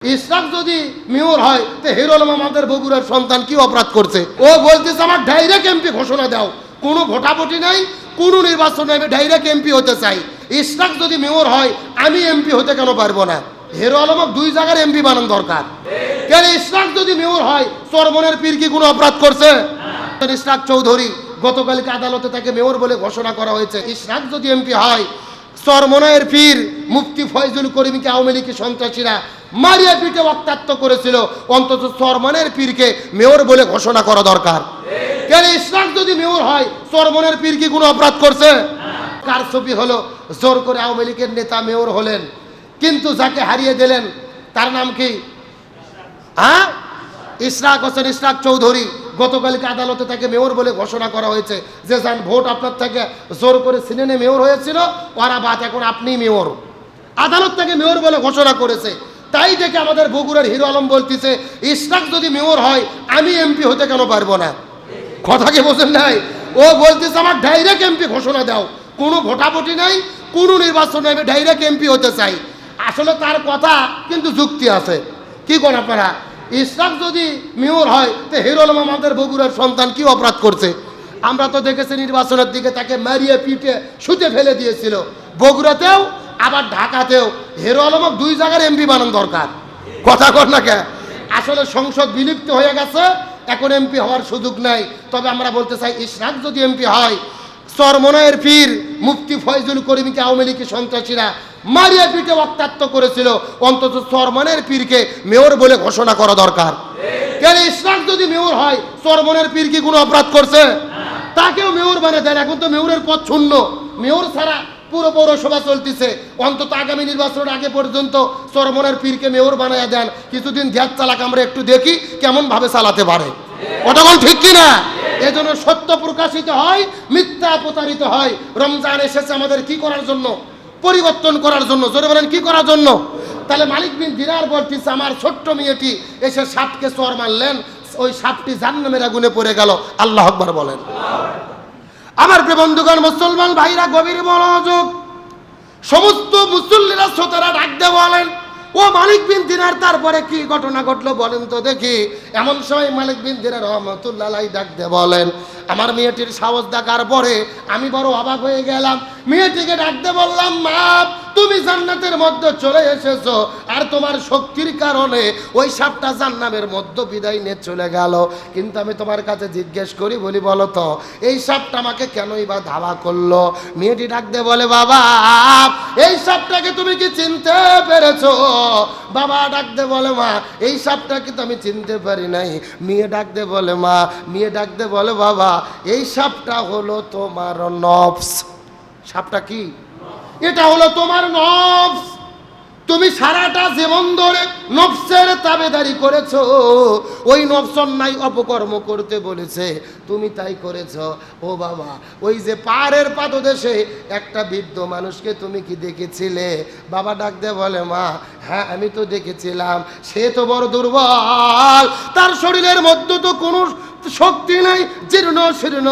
ইশরাক যদি মেয়র হয় তো হিরো আলম আমাদের বগুড়ার সন্তান কি অপরাধ করছে? ও বলতেছে আমার ডাইরেক্ট এমপি ঘোষণা দাও, কোনো ভোটাভুটি নাই, কোনো নির্বাচন নাই, আমি ডাইরেক্ট এমপি হতে চাই। ইশরাক যদি মেয়র হয় আমি এমপি হতে কেন পারবো না? হিরো আলমক দুই জায়গার এমপি বানানো দরকার। কেন ইশরাক যদি মেয়র হয় চরমনের পীর কি কোনো অপরাধ করছে? ইশরাক চৌধুরী গতকালকে আদালতে তাকে মেয়র বলে ঘোষণা করা হয়েছে। ইশরাক যদি এমপি হয় চরমনের পীর মুফতি ফয়জুল করিমকে আওয়ামী লীগের সন্ত্রাসীরা মারিয়া পিটে রক্তাক্ত করেছিল, অন্তত চরমনের পীরকে মেয়র বলে ঘোষণা করা দরকার। কেন ইশরাক যদি মেয়র হয় চরমনের পীর কি কোনো অপরাধ করছে? কার ছবি হলো জোর করে আওয়ামী লীগের নেতা মেয়র হলেন, কিন্তু যাকে হারিয়ে দিলেন তার নাম কি? হ্যাঁ, ইশরাক হোসেন ইশরাক চৌধুরী গতকালকে আদালতে তাকে মেয়র বলে ঘোষণা করা হয়েছে। যে যান ভোট আপনার থেকে জোর করে সিনেনে মেয়র হয়েছিল ওরা বাদ, এখন আপনি মেয়র। আদালত তাকে মেয়র বলে ঘোষণা করেছে। তাই দেখে আমাদের বগুড়ার হিরো আলম বলতেছে ইশরাক যদি মেয়র হয় আমি এমপি হতে কেন পারবো না? কথা কি বোঝেন নাই? ও বলতেছে আমার ডাইরেক্ট এমপি ঘোষণা দাও, কোনো ভোটাভুটি নাই, কোনো নির্বাচন নাই, আমি ডাইরেক্ট এমপি হতে চাই। আসলে তার কথা কিন্তু যুক্তি আছে। কি কোন আপনারা? ইশরাক যদি মেয়র হয় তো হিরো আলম আমাদের বগুড়ার সন্তান কি অপরাধ করছে? আমরা তো দেখেছি নির্বাচনের দিকে তাকে মারিয়ে পিটে শুতে ফেলে দিয়েছিল। বগুড়াতেও আবার ঢাকাতেও হিরো আলমক দুই জায়গার এমপি বানানো দরকার। কথা কর না কে? আসলে সংসদ বিলুপ্ত হয়ে গেছে, এখন এমপি হওয়ার সুযোগ নাই। তবে আমরা বলতে চাই ইশরাক যদি এমপি হয় চরমনের পীর মুফতি ফয়জুল করিমকে আওয়ামী লীগের সন্ত্রাসীরা মারিয়া পিটে রক্তাক্ত করেছিল, অন্তত চরমনের পীরকে মেয়র বলে ঘোষণা করা দরকার। কেন ইশরাক যদি মেয়র হয় চরমনের পীর কি কোনো অপরাধ করছে? তাকেও মেয়র বানিয়ে দেন। এখন তো মেয়রের পদ শূন্য, মেয়র ছাড়া পুরো পৌরসভা চলতেছে। অন্তত আগামী নির্বাচনের আগে পর্যন্ত চরমনের পীরকে মেয়র বানায় দেন, কিছুদিন গ্যাস চালাক আমরা একটু দেখি কেমন ভাবে চালাতে পারে। ওটা কোন ঠিক কিনা? এজন্য সত্য প্রকাশিত হয়, মিথ্যা প্রতারিত হয়। রমজান এসেছে আমাদের কি করার জন্য? পরিবর্তন করার জন্য। জোরে বলেন কি করার জন্য? তাহলে মালিক বিন দিনার বলতেছে আমার ছোট্ট মেয়েটি এসে সাপকে চর মারলেন, ওই সাপটি জাহান্নামের আগুনে পড়ে গেল। আল্লাহু আকবার বলেন। আমার প্রিয় বন্ধুগণ, মুসলমান ভাইরা গভীর মনোযোগ, সমস্ত মুসল্লিরা শ্রোতারা ডাক দিয়ে বলেন ও মালিক বিন দিনার তারপরে কি ঘটনা ঘটলো বলেন তো দেখি। এমন সময় মালিক বিন দিনার রহমতুল্লাহ আলাইহি ডাক দিয়ে বলেন আমার মেয়েটির সাহস দেখার পরে আমি বড় অবাক হয়ে গেলাম। মেয়েটিকে ডাক দিয়ে বললাম মা তুমি জান্নাতের মধ্যে চলে এসেছো, আর তোমার শক্তির কারণে ওই সাপটা জান্নাতের মধ্যে বিদায় নিয়ে চলে গেল। কিন্তু আমি তোমার কাছে জিজ্ঞেস করি বলি বলো তো এই সাপটা আমাকে কেনই বা ধাওয়া করলো? মেয়েটি ডাক দিয়ে বলে বাবা এই সাপটাকে তুমি কি চিনতে পেরেছো? বাবা ডাক দিয়ে বলে মা এই সাপটাকে তো আমি চিনতে পারি নাই। মেয়ে ডাক দিয়ে বলে মা, মেয়ে ডাক দিয়ে বলে বাবা এই সাপটা হলো তোমার নফস। সাপটা কি? এটা হলো তোমার নফস। তুমি সারাটা জীবন ধরে নফসের তাবেদারি করেছো, ওই নফস অন্যায় অপকর্ম করতে বলেছে, তুমি তাই করেছো। ও বাবা ওই যে পাহাড়ের পাদদেশে একটা বৃদ্ধ মানুষকে তুমি কি দেখেছিলে? বাবা ডাক দিয়ে বলে মা হ্যাঁ আমি তো দেখেছিলাম, সে তো বড় দুর্বল, তার শরীরের মধ্যে তো কোনো শক্তি নাই, জীর্ণ শীর্ণ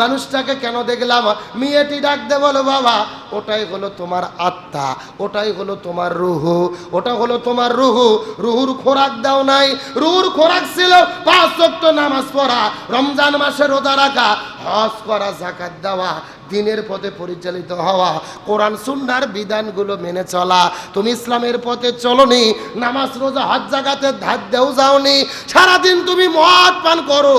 মানুষটাকে কেন দেখলাম? মেয়েটি ডাক দে বলো বাবা ওটাই হলো তোমার আত্মা, ওটাই হলো তোমার রুহু, ওটা হলো তোমার রুহু। রুহুর খোরাক দাও নাই, রুহুর খোরাক ছিল 5 ওয়াক্ত নামাজ পড়া, রমজান মাসে রোজা রাখা, হজ করা, যাকাত দেওয়া, দিনের পথে পরিচালিত হওয়া, কোরআন সুন্নাহর বিধানগুলো মেনে চলা। তুমি ইসলামের পথে চলনি, নামাজ রোজা হজ যাকাতে ধার দেও যাওনি, সারাদিন তুমি মদ পান করো,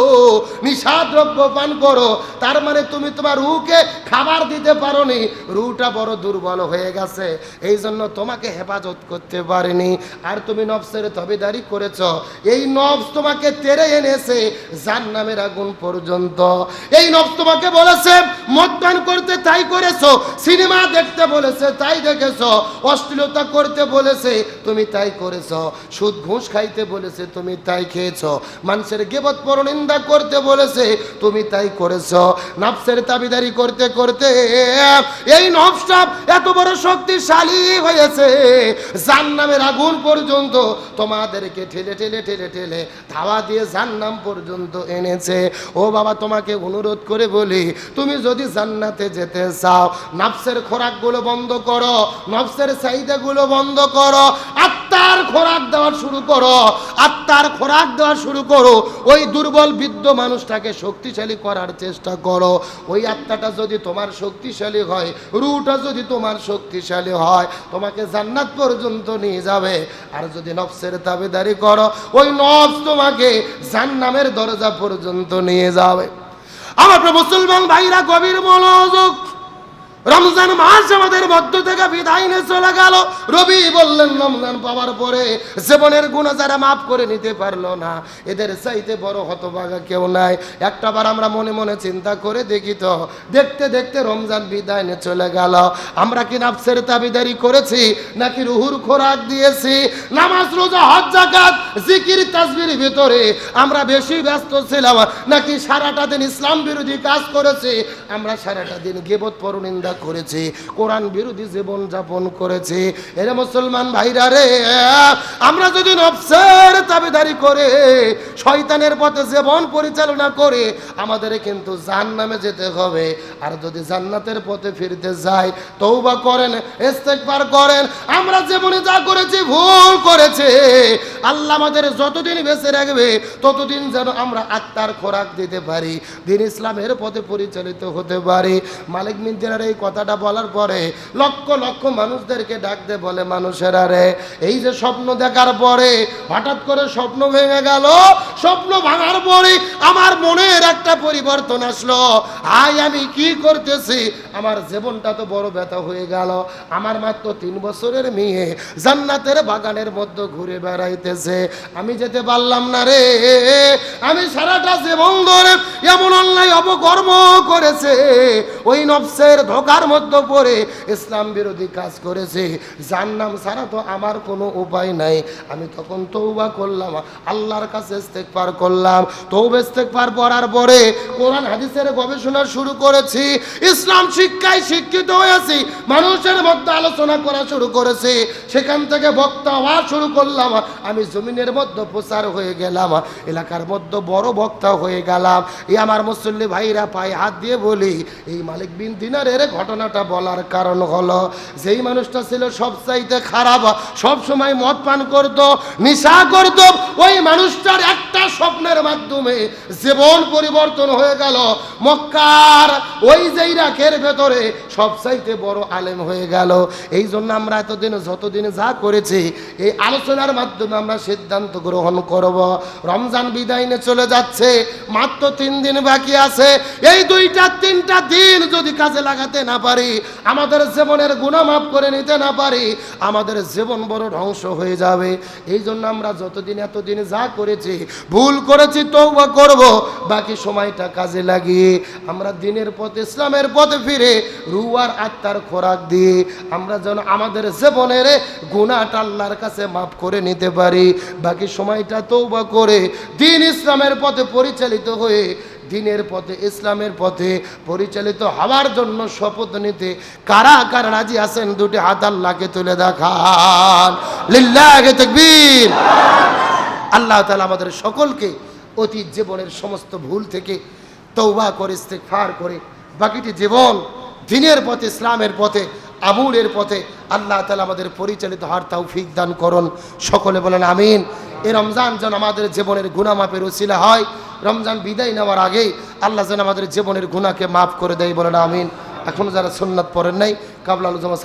নিশাদ্রব্য পান করো, তার মানে তুমি তোমার রুহকে খাবার দিতে পারোনি। রুহটা বড় দুর্বল হয়ে গেছে, এই জন্য তোমাকে হেফাজত করতে পারেনি। আর তুমি নফসের তাবেদারি করেছ, এই নফস তোমাকে তেড়ে এনেছে জাহান্নামের আগুন পর্যন্ত। এই নফস তোমাকে বলেছে মদ পান করতে, তাই করেছো, সিনেমা দেখতে বলেছে তাই দেখেছো, অশ্লীলতা করতে বলেছে তুমি তাই করেছো, সুদ ঘুষ খাইতে বলেছে তুমি তাই খেয়েছো, মানুষের গীবত পরনিন্দা করতে বলেছে তুমি তাই করেছো। নফসের তাবেদারি করতে করতে এই নফসটা এত বড় শক্তিশালী হয়েছে জাহান্নামের আগুন পর্যন্ত তোমাদেরকে ঠেলে ঠেলে ঠেলে ঠেলে ধাওয়া দিয়ে জাহান্নাম পর্যন্ত এনেছে। ও বাবা তোমাকে অনুরোধ করে বলি, তুমি যদি জান্নাতে যেতে চাও নফসের খোরাকগুলো বন্ধ করো, নফসের চাহিদাগুলো বন্ধ করো, আত্মার খোরাক দেওয়া শুরু করো, আত্মার খোরাক দেওয়া শুরু করো। ওই দুর্বল বৃদ্ধ মানুষটাকে শক্তিশালী করার চেষ্টা করো। ওই আত্মাটা যদি তোমার শক্তিশালী হয়, রুহটা যদি তোমার শক্তিশালী হয়, তোমাকে জান্নাত পর্যন্ত নিয়ে যাবে। আর যদি নফসের তাবেদারি করো, ওই নফস তোমাকে জান্নামের দরজা পর্যন্ত নিয়ে যাবে। আমার মুসলমান ভাইরা গভীর মনোযোগ। রমজান মাস আমাদের মধ্য থেকে বিদায় নিয়ে চলে গেল। রবি বললেন রমজান পাওয়ার পরে জীবনের গুনাহ যারা মাফ করে নিতে পারলো না, এদের চাইতে বড় হতভাগা কেউ নাই। একটাবার আমরা মনে মনে চিন্তা করে দেখি তো, দেখতে দেখতে রমজান বিদায় নিয়ে চলে গেল। আমরা কি নফসের তাবিদারি করেছি, নাকি রুহুর খোরাক দিয়েছি? নামাজ রোজা হজ যাকাত জিকির তাসবির ভিতরে আমরা বেশি ব্যস্ত ছিলাম, নাকি সারাটা দিন ইসলাম বিরোধী কাজ করেছি? আমরা সারাটা দিন গীবত পরনিন্দা করেছি, কোরআন বিরোধী জীবন যাপন করেছি। এরে মুসলমান ভাইরা রে, আমরা যদি নফসের তাবেদারি করে শয়তানের পথে জীবন পরিচালনা করে, আমাদের কিন্তু জাহান্নামে যেতে হবে। আর যদি জান্নাতের পথে ফিরতে যাই, তওবা করেন, ইস্তেগফার করেন। আমরা জীবনে যা করেছি ভুল করেছে, আল্লাহ আমাদের যতদিন বেঁচে রাখবে ততদিন যেন আমরা আত্মার খোরাক দিতে পারি, দিন ইসলামের পথে পরিচালিত হতে পারি। মালিক বিন দিনার এই কথাটা বলার পরে লক্ষ লক্ষ মানুষদেরকে ডাক দে, বলে মানুষেরা রে, এই যে স্বপ্ন দেখার পরে হঠাৎ করে স্বপ্ন ভেঙে গেল, স্বপ্ন ভাঙার পরে আমার মনের একটা পরিবর্তন আসলো। আয় আমি কি করতেছি, আমার জীবনটা তো বড় ব্যথা হয়ে গেল। আমার মাত্র 3 বছরের মেয়ে জান্নাতের বাগানের মধ্যে ঘুরে বেড়াইতেছে, আমি যেতে পারলাম না রে। আমি সারাটা জীবন ধরে এমন অন্যায় অপকর্ম করেছে, ওই নফসের ধোকার মধ্যে পড়ে ইসলাম বিরোধী কাজ করেছে, জান্নাম ছাড়া তো আমার কোনো উপায় নাই। আমি তখন তওবা করলাম, আল্লাহর কাছে ইস্তেগফার করলাম। তওবা ইস্তেগফার করার পরে কোরআন হাদিসের গবেষণা শুরু করেছি, ইসলাম শিক্ষায় শিক্ষিত হয়েছি, মানুষের মধ্যে আলোচনা করা শুরু করেছি। সেখান থেকে বক্তা হওয়া শুরু করলাম, আমি জমিনের মধ্যে প্রচার হয়ে গেলাম, এলাকার মধ্যে বড় বক্তা হয়ে গেলাম। এই আমার মুসল্লি ভাইরা পায়ে হাত দিয়ে বলি, এই মালিক বিন দিনারের ঘটনাটা বলার কারণ হলো, যেই মানুষটা ছিল সবচাইতে খারাপ, সব সময় মদ পান করত, নেশা করত, ওই মানুষটার একটা স্বপ্নের মাধ্যমে জীবন পরিবর্তন হয়ে গেল। মক্কার ওই যে ইরাকের ভেতরে সবচাইতে বড় আলেম হয়ে গেল। এই জন্য আমরা এতদিন যতদিন যা করেছি, এই আলোচনার মাধ্যমে আমরা সিদ্ধান্ত গ্রহণ করব। রমজান বিদায় নিয়ে চলে যাচ্ছে, মাত্র 3 দিন বাকি আছে। এই 2-3টা দিন যদি কাজে লাগাতে না পারি, আমাদের জীবনের গুনাহ মাফ করে নিতে না পারি, আমাদের জীবন বড় ধ্বংস হয়ে যাবে। এই জন্য আমরা যতদিন এতদিন যা করেছি, ভুল করেছি, তওবা করব। বাকি সময়টা কাজে লাগিয়ে আমরা দিনের পথে ইসলামের পথে ফিরে রূহ আর আত্মার খোরাক দিয়ে আমরা যেন আমাদের জীবনের গুনাহটা আল্লাহর কাছে মাফ করে নিতে পারি। বাকি সময়টা তওবা করে দিন ইসলামের পথে পরিচালিত হয়ে দিনের পথে ইসলামের পথে পরিচালিত হওয়ার জন্য শপথ নিতে কারা কারা রাজি আছেন? 2টি হাত আল্লাহকে তুলে দেখান, লিল্লাহি তাকবীর। আল্লাহ তাআলা আমাদের সকলকে অতীত জীবনের সমস্ত ভুল থেকে তওবা করে ইস্তেগফার করে বাকিটি জীবন দিনের পথে ইসলামের পথে আমলের পথে আল্লাহ তাআলা আমাদের পরিচালিত হওয়ার তৌফিক দান করুন। সকলে বলেন আমিন। এই রমজান যেন আমাদের জীবনের গুনাহ মাফের ওসিলা হয়। রমজান বিদায় নেওয়ার আগেই আল্লাহ যেন আমাদের জীবনের গুনাহকে মাফ করে দেয়, বলেন আমিন। এখন যারা সুন্নাত পড়েন নাই, কাবলা